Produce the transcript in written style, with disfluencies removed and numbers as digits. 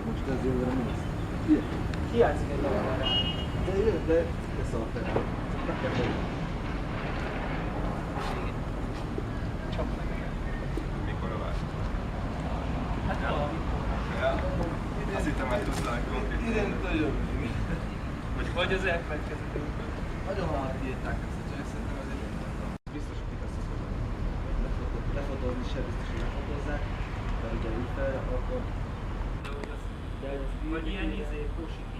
most ez jövőre mi lesz? Ilyen. Hiányzik egy darab rá. De jön, de ez a fel. Meg kell tenni. Csak meg. Mikor a vár? Hát valamikor. Ja. Azt hittem már tudsz valami konkrét. Idén nagyon. Vagy az elkövetkező évben. Nagyon hamar kiírták ezt, hogy szerintem ez egy biztos, hogy Picasso lefotózni se biztos, hogy lefotózzák, de ugye úgy fel, akkor... Vagy ilyen kósik